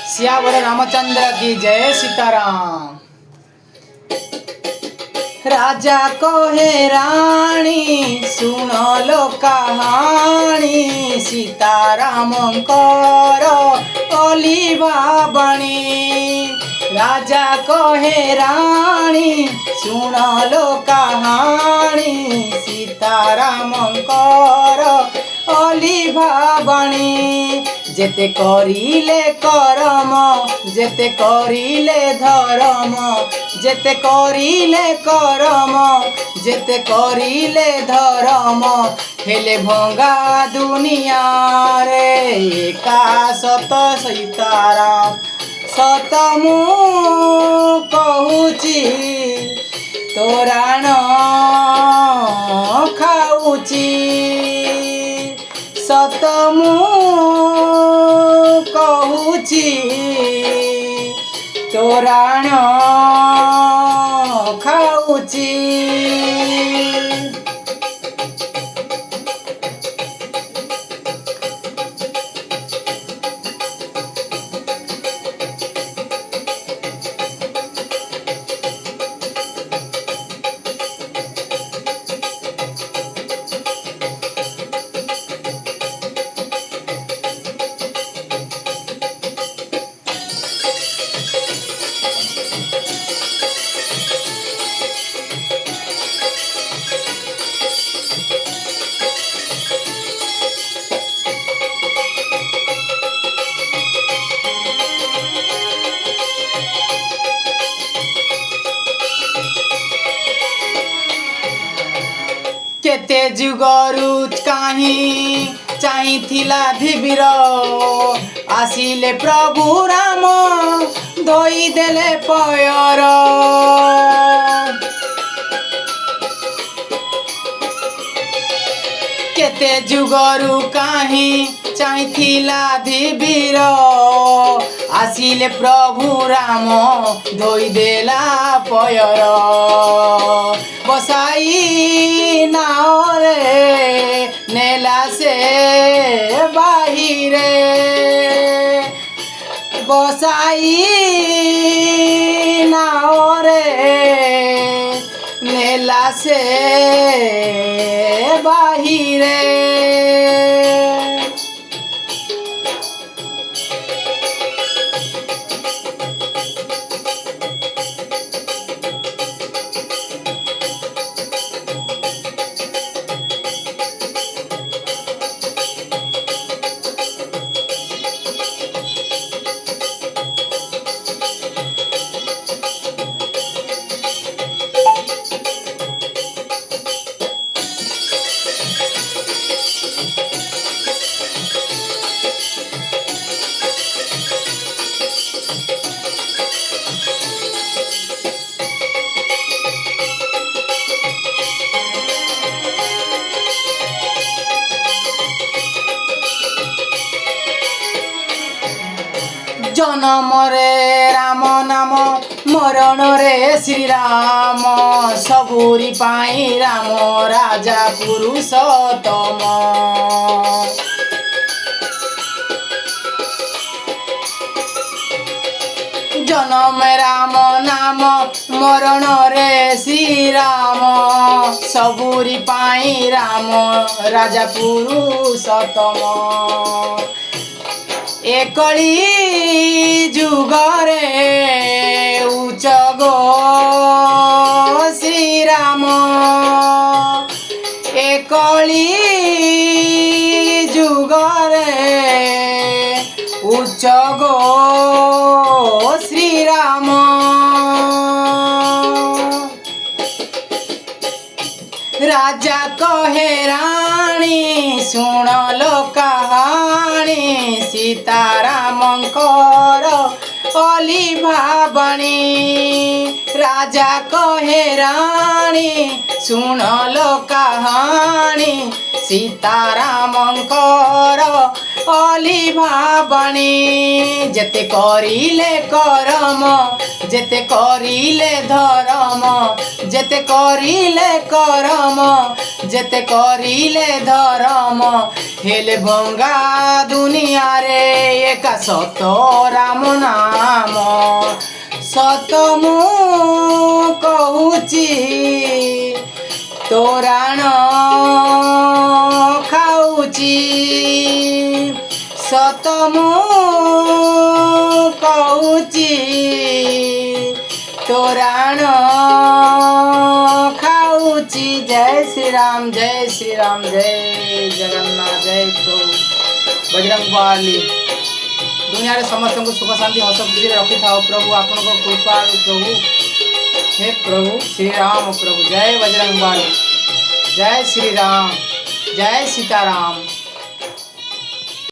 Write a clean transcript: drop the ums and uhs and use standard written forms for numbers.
सियावर रामचंद्र की जय सीताराम। राजा कहे राणी सुन लो कहानी, सीतारामंकर ओलिवा बणी। राजा कहे राणी सुन लो कहानी, सीतारामंकर ओलिवा बणी। जेते करिले करम जेते करिले धर्म, जेते करिले करम जेते करिले धर्म, हेले भंगा दुनिया रे एका सत सीताराम। सत मु कहूची तोरा न खाऊची, सत मु कहूची तोरा न खाऊची। केते जुगरु काहीं चाहिथिला धिबिर, आसिले प्रभु राम धोई देले पयर। केते जुगरु काहीं चाहिथिला धिबिर, आसिले प्रभु राम धोई देला पयर। बसाई नाओ रे नेला से बाहिरे, बसाई नाओ रे नेला से बाहिरे। जनम रे राम नाम मरण रे श्रीराम, सबुरी पाई राम राजा पुरुषोत्तम। जनम राम नाम मरण रे श्रीराम, सबुरी पाई राम राजा पुरुषोत्तम। एकली जुगरे उच्च गो श्रीराम, एकली जुगरे उच्च गो श्रीराम। राजा कहे राणी सुन लो कहानी, सीतारामंकर ओलिवा बणी। राजा कहे राणी सुन लो कहानी, सीतारामंकर अली भाबणी जेते करिले करम जेते करिले धरम जेते करिले करम जेते करिले धरम हेले भंगा दुनिया रे एका सत राम नाम सत मु कहूची तोराण खाऊची सत मु कहूची तोराण खाऊची। जय श्री राम जय श्री राम जय जगन्नाथ जय प्रभु बजरंग बली। दुनिया रे समस्त को सुख शांति हस खुशी रखी था प्रभु आपण कृपा प्रभु हे प्रभु श्री राम प्रभु जय बजरंग बली जय श्री राम जय सीताराम।